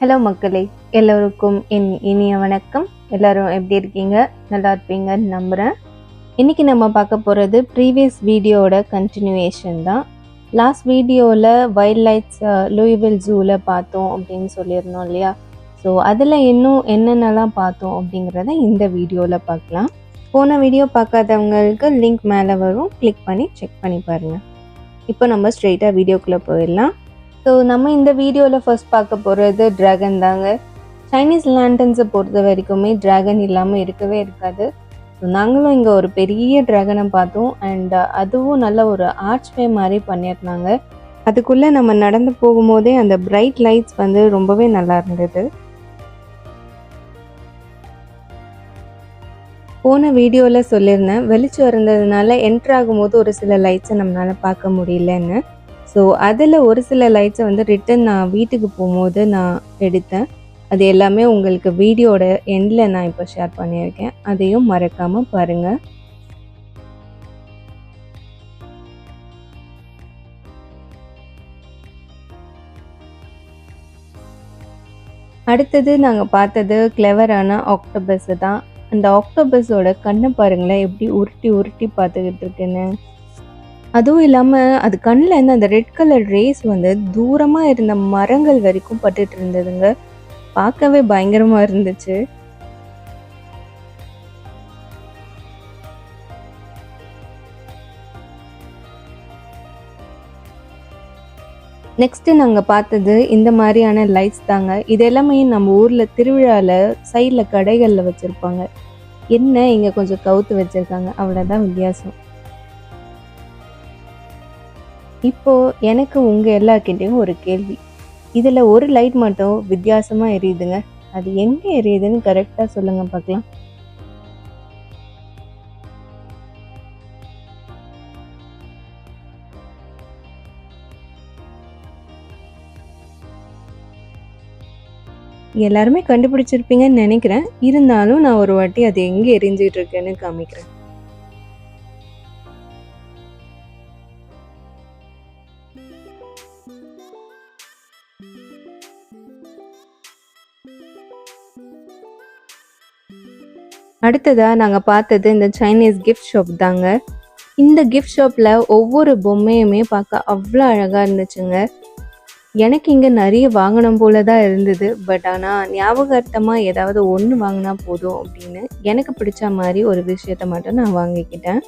Hello மக்களே, எல்லோருக்கும் என் இனிய வணக்கம். எல்லாரும் எப்படி இருக்கீங்க? நல்லா இருப்பீங்கன்னு நம்புகிறேன். இன்றைக்கி நம்ம பார்க்க போகிறது ப்ரீவியஸ் வீடியோவோட கண்டினியூவேஷன் தான். லாஸ்ட் வீடியோவில் வைல்ட் லைஃப்ஸ் லூயிவில் ஜூவில் பார்த்தோம் அப்படின்னு சொல்லியிருந்தோம் இல்லையா? ஸோ அதில் இன்னும் என்னென்னலாம் பார்த்தோம் அப்படிங்கிறத இந்த வீடியோவில் பார்க்கலாம். போன வீடியோ பார்க்காதவங்களுக்கு லிங்க் மேலே வரும், கிளிக் பண்ணி செக் பண்ணி பாருங்கள். இப்போ நம்ம ஸ்ட்ரெயிட்டாக வீடியோக்குள்ளே போயிடலாம். ஸோ நம்ம இந்த வீடியோவில் ஃபர்ஸ்ட் பார்க்க போகிறது ட்ராகன் தாங்க. சைனீஸ் லேண்டன்ஸை பொறுத்த வரைக்குமே ட்ராகன் இல்லாமல் இருக்கவே இருக்காது. ஸோ நாங்களும் இங்கே ஒரு பெரிய ட்ராகனை பார்த்தோம். அண்ட் அதுவும் நல்ல ஒரு ஆர்ச்வே மாதிரி பண்ணியிருந்தாங்க. அதுக்குள்ளே நம்ம நடந்து போகும்போதே அந்த பிரைட் லைட்ஸ் வந்து ரொம்பவே நல்லா இருந்தது. போன வீடியோவில் சொல்லியிருந்தேன், வெளிச்சம் இருந்ததுனால என்ட்ரு ஆகும்போது ஒரு சில லைட்ஸை நம்மளால் பார்க்க முடியலன்னு. ஸோ அதில் ஒரு சில லைட்ஸை வந்து ரிட்டன் நான் வீட்டுக்கு போகும்போது நான் எடுத்தேன். அது எல்லாமே உங்களுக்கு வீடியோட எண்டில் நான் இப்போ ஷேர் பண்ணியிருக்கேன். அதையும் மறக்காமல் பாருங்கள். அடுத்தது நாங்கள் பார்த்தது கிளவரான ஆக்டோபஸ் தான். அந்த ஆக்டோபஸோட கண்ணை பாருங்களேன், எப்படி உருட்டி உருட்டி பார்த்துக்கிட்டு இருக்குன்னு. அதுவும் இல்லாமல் அது கண்ணில் இருந்து அந்த ரெட் கலர் ரேஸ் வந்து தூரமாக இருந்த மரங்கள் வரைக்கும் பட்டுட்டு இருந்ததுங்க. பார்க்கவே பயங்கரமாக இருந்துச்சு. நெக்ஸ்ட்டு நாங்கள் பார்த்தது இந்த மாதிரியான லைட்ஸ் தாங்க. இது எல்லாமே நம்ம ஊரில் திருவிழாவில் சைடில் கடைகளில் வச்சுருப்பாங்க. என்ன இங்கே கொஞ்சம் கவுத்து வச்சுருக்காங்க, அவ்வளோதான் வித்தியாசம். இப்போது எனக்கு உங்கள் எல்லார்கிட்டையும் ஒரு கேள்வி. இதில் ஒரு லைட் மட்டும் வித்தியாசமாக எரியுதுங்க. அது எங்கே எரியுதுன்னு கரெக்டாக சொல்லுங்கள் பார்க்கலாம். எல்லாருமே கண்டுபிடிச்சிருப்பீங்கன்னு நினைக்கிறேன். இருந்தாலும் நான் ஒரு வாட்டி அது எங்கே எரிஞ்சிட்டு இருக்குன்னு காமிக்கிறேன். அடுத்ததாக நாங்கள் பார்த்தது இந்த சைனீஸ் கிஃப்ட் ஷாப் தாங்க. இந்த கிஃப்ட் ஷாப்பில் ஒவ்வொரு பொம்மையுமே பார்க்க அவ்வளோ அழகாக இருந்துச்சுங்க. எனக்கு இங்கே நிறைய வாங்கணும் போல தான் இருந்தது. பட் ஆனால் ஞாபகார்த்தமாக ஏதாவது ஒன்று வாங்கினா போதும் அப்படின்னு எனக்கு பிடிச்ச மாதிரி ஒரு விஷயத்த மட்டும் நான் வாங்கிக்கிட்டேன்.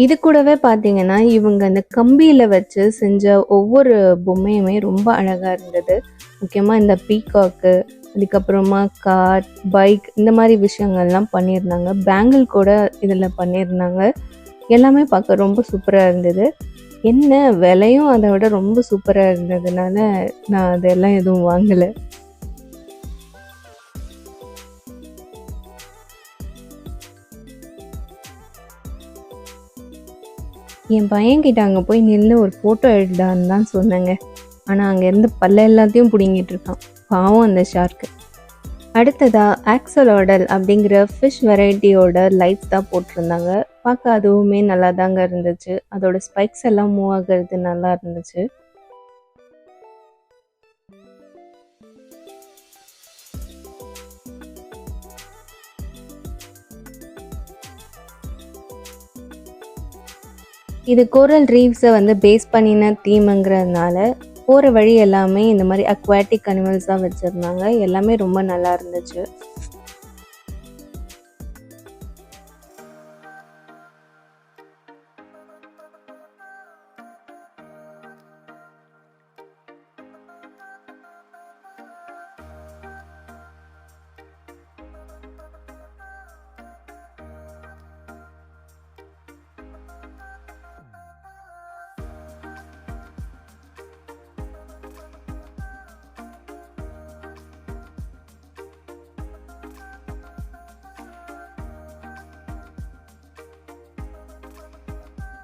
இது கூடவே பார்த்தீங்கன்னா இவங்க அந்த கம்பியில் வச்சு செஞ்ச ஒவ்வொரு பொம்மையுமே ரொம்ப அழகாக இருந்தது. முக்கியமாக இந்த பீகாக்கு, அதுக்கப்புறமா கார், பைக் இந்த மாதிரி விஷயங்கள்லாம் பண்ணியிருந்தாங்க. பேங்கிள் கூட இதில் பண்ணியிருந்தாங்க. எல்லாமே பார்க்க ரொம்ப சூப்பராக இருந்தது. என்ன விலையும் அதை விட ரொம்ப சூப்பராக இருந்ததுனால நான் அதெல்லாம் எதுவும் வாங்கலை. என் பையன்கிட்ட அங்கே போய் நின்று ஒரு ஃபோட்டோ எடுடான்னு தான் சொன்னேங்க. ஆனால் அங்கேருந்து பல்ல எல்லாத்தையும் பிடுங்கிட்டு இருக்கான், பாவம் அந்த ஷார்க்கு. அடுத்ததாக ஆக்சலோடல் அப்படிங்கிற ஃபிஷ் வெரைட்டியோட லைட்ஸ் தான் போட்டிருந்தாங்க. பார்க்க அதுவுமே நல்லா தாங்க இருந்துச்சு. அதோட ஸ்பைக்ஸ் எல்லாம் மூவ் ஆகிறது நல்லா இருந்துச்சு. இது கோரல் ரீவ்ஸை வந்து பேஸ் பண்ணின தீமுங்கிறதுனால போகிற வழி எல்லாமே இந்த மாதிரி அக்வாட்டிக் அனிமல்ஸ் தான் வச்சுருந்தாங்க. எல்லாமே ரொம்ப நல்லா இருந்துச்சு.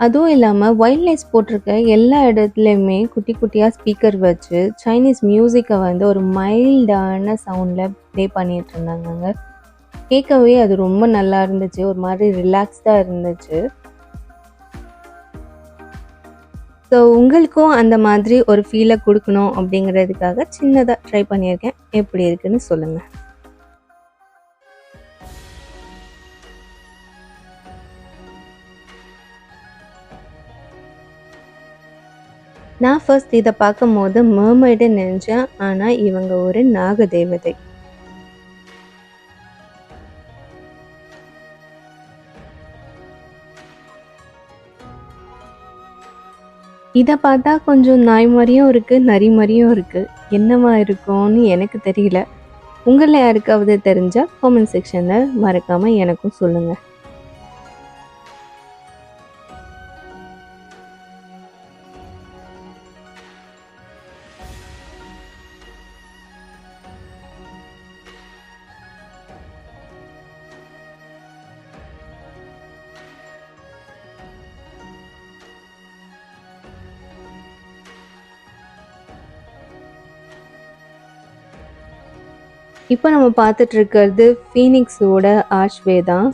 அதுவும் இல்லாமல் வைல்ட் லைட்ஸ் போட்டிருக்க எல்லா இடத்துலையுமே குட்டி குட்டியாக ஸ்பீக்கர் வச்சு சைனீஸ் மியூசிக்கை வந்து ஒரு மைல்டான சவுண்டில் ப்ளே பண்ணிட்டு இருந்தாங்க. கேட்கவே அது ரொம்ப நல்லா இருந்துச்சு, ஒரு மாதிரி ரிலாக்ஸ்டாக இருந்துச்சு. ஸோ உங்களுக்கும் அந்த மாதிரி ஒரு ஃபீலை கொடுக்கணும் அப்படிங்கிறதுக்காக சின்னதாக ட்ரை பண்ணியிருக்கேன். எப்படி இருக்குன்னு சொல்லுங்கள். நான் ஃபர்ஸ்ட் இதை பார்க்கும்போது மர்மைடு நினைச்சேன், ஆனால் இவங்க ஒரு நாக தேவதை. இதை பார்த்தா கொஞ்சம் நாய் மாதிரியும் இருக்குது, நரி மாதிரியும் இருக்குது. என்னவா இருக்கும்னு எனக்கு தெரியல. உங்களில் யாருக்காவது தெரிஞ்சால் காமெண்ட் செக்ஷனில் மறக்காமல் எனக்கும் சொல்லுங்கள். இப்போ நம்ம பார்த்துட்டு இருக்கிறது ஃபீனிக்ஸோட ஆர்ச்வே தான்.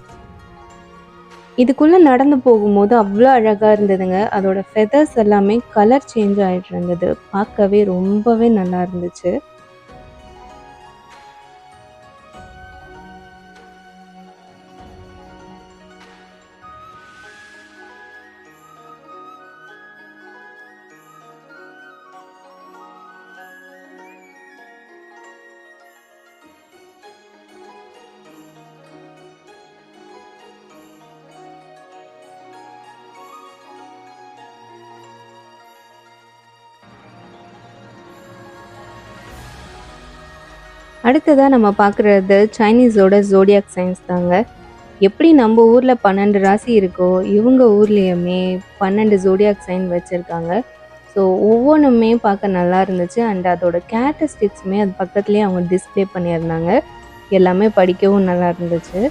இதுக்குள்ளே நடந்து போகும்போது அவ்வளோ அழகாக இருந்ததுங்க. அதோட ஃபெதர்ஸ் எல்லாமே கலர் சேஞ்ச் ஆகிட்டு இருந்தது. பார்க்கவே ரொம்பவே நல்லா இருந்துச்சு. அடுத்ததாக நம்ம பார்க்குறது சைனீஸோட ஜோடியாக் சயின்ஸ் தாங்க. எப்படி நம்ம ஊரில் 12 ராசி இருக்கோ, இவங்க ஊர்லேயுமே 12 ஜோடியாக் சைன் வச்சுருக்காங்க. ஸோ ஒவ்வொன்றுமே பார்க்க நல்லா இருந்துச்சு. அண்ட் அதோட கேரக்டரிஸ்டிக்ஸுமே அது பக்கத்துலேயே அவங்க டிஸ்பிளே பண்ணியிருந்தாங்க. எல்லாமே படிக்கவும் நல்லா இருந்துச்சு.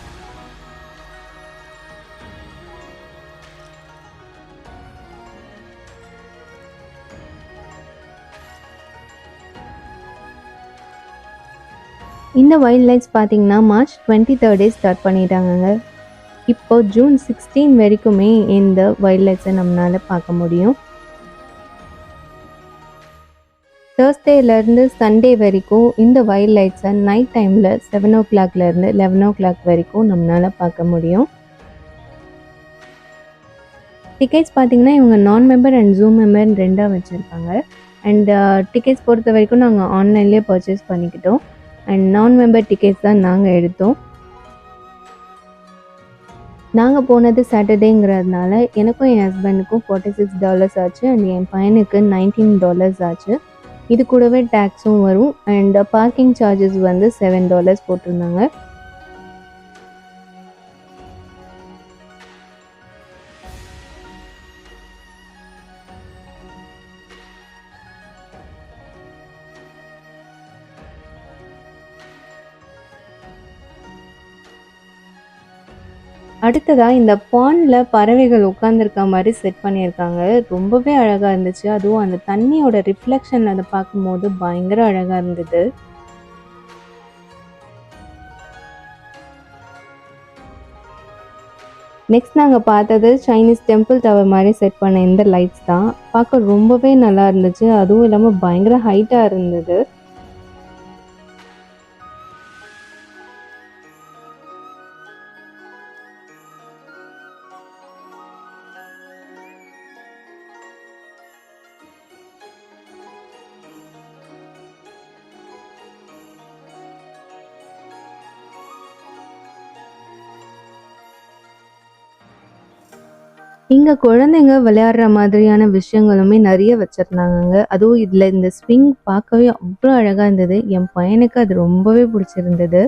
இந்த வைல்ட் லைட்ஸ் பார்த்தீங்கன்னா மார்ச் 23 ஸ்டார்ட் பண்ணிட்டாங்கங்க. இப்போ ஜூன் 16 வரைக்குமே இந்த வைல்ட் லைட்ஸை நம்மளால் பார்க்க முடியும். தேர்ஸ்டேலேருந்து சண்டே வரைக்கும் இந்த வைல்ட் லைட்ஸை நைட் டைமில் 7 o'clock இருந்து 11 o'clock வரைக்கும் நம்மளால் பார்க்க முடியும். டிக்கெட்ஸ் பார்த்தீங்கன்னா இவங்க நான் மெம்பர் அண்ட் ஜூம் மெம்பர் ரெண்டாக வச்சுருக்காங்க. அண்ட் டிக்கெட்ஸ் பொறுத்த வரைக்கும் நாங்கள் ஆன்லைன்லேயே பர்ச்சேஸ் பண்ணிக்கிட்டோம். அண்ட் நான் மெம்பர் டிக்கெட்ஸ் தான் நாங்கள் எடுத்தோம். நாங்கள் போனது சாட்டர்டேங்கிறதுனால எனக்கும் என் ஹஸ்பண்டுக்கும் $46 ஆச்சு. அண்ட் என் பையனுக்கு $19 ஆச்சு. இது கூடவே டேக்ஸும் வரும். அண்ட் பார்க்கிங் சார்ஜஸ் வந்து $7 போட்டிருந்தாங்க. அடுத்ததாக இந்த பாண்டில் பறவைகள் உட்காந்துருக்க மாதிரி செட் பண்ணியிருக்காங்க. ரொம்பவே அழகாக இருந்துச்சு. அதுவும் அந்த தண்ணியோட ரிஃப்ளெக்ஷன் அதை பார்க்கும்போது பயங்கர அழகாக இருந்தது. நெக்ஸ்ட் நாங்கள் பார்த்தது சைனீஸ் டெம்பிள் டவர் மாதிரி செட் பண்ண இந்த லைட்ஸ் தான். பார்க்க ரொம்பவே நல்லா இருந்துச்சு. அதுவும் இல்லாமல் பயங்கர ஹைட்டாக இருந்தது. இங்கே குழந்தைங்க விளையாடுற மாதிரியான விஷயங்களுமே நிறைய வச்சுருந்தாங்கங்க. அதுவும் இதில் இந்த ஸ்விங் பார்க்கவே அவ்வளோ அழகாக இருந்தது. என் பையனுக்கு அது ரொம்பவே பிடிச்சிருந்தது.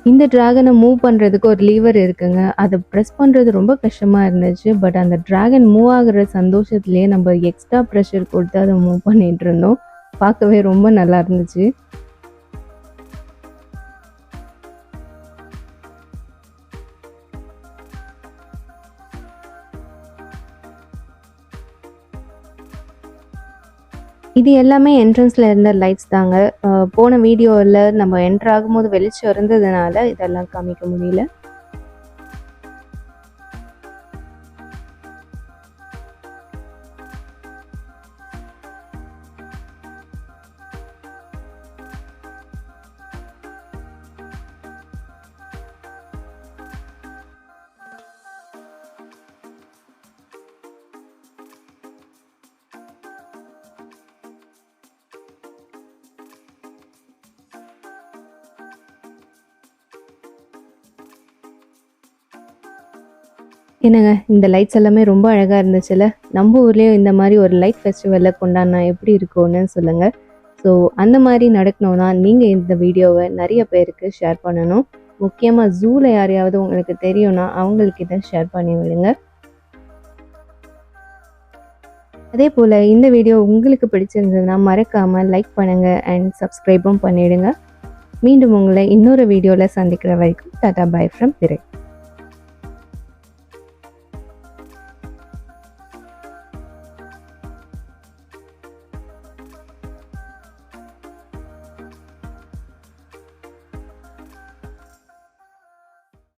இந்த டிராகனை மூவ் பண்ணுறதுக்கு ஒரு லீவர் இருக்குங்க. அதை ப்ரெஸ் பண்ணுறது ரொம்ப கஷ்டமாக இருந்துச்சு. பட் அந்த டிராகன் மூவ் ஆகுற சந்தோஷத்துலேயே நம்ம எக்ஸ்ட்ரா ப்ரெஷர் கொடுத்து அதை மூவ் பண்ணிகிட்டு இருந்தோம். பார்க்கவே ரொம்ப நல்லா இருந்துச்சு. இது எல்லாமே என்ட்ரன்ஸில் இருந்த லைட்ஸ் தாங்க. போன வீடியோவில் நம்ம என்ட்ரு ஆகும்போது வெளிச்சம் இருந்ததுனால இதெல்லாம் காமிக்க முடியல. என்னங்க, இந்த லைட்ஸ் எல்லாமே ரொம்ப அழகாக இருந்துச்சுல்ல. நம்ம ஊர்லேயும் இந்த மாதிரி ஒரு லைட் ஃபெஸ்டிவலில் கொண்டாடினா எப்படி இருக்கும்னு சொல்லுங்கள். ஸோ அந்த மாதிரி நடக்கணும்னா நீங்கள் இந்த வீடியோவை நிறைய பேருக்கு ஷேர் பண்ணணும். முக்கியமாக ஜூவில் யாரையாவது உங்களுக்கு தெரியும்னா அவங்களுக்கு இதை ஷேர் பண்ணி விடுங்க. அதே போல் இந்த வீடியோ உங்களுக்கு பிடிச்சிருந்ததுன்னா மறக்காமல் லைக் பண்ணுங்கள் அண்ட் சப்ஸ்கிரைபும் பண்ணிவிடுங்க. மீண்டும் உங்களை இன்னொரு வீடியோவில் சந்திக்கிற வரைக்கும் டாடா பை ஃப்ரம் பிறை.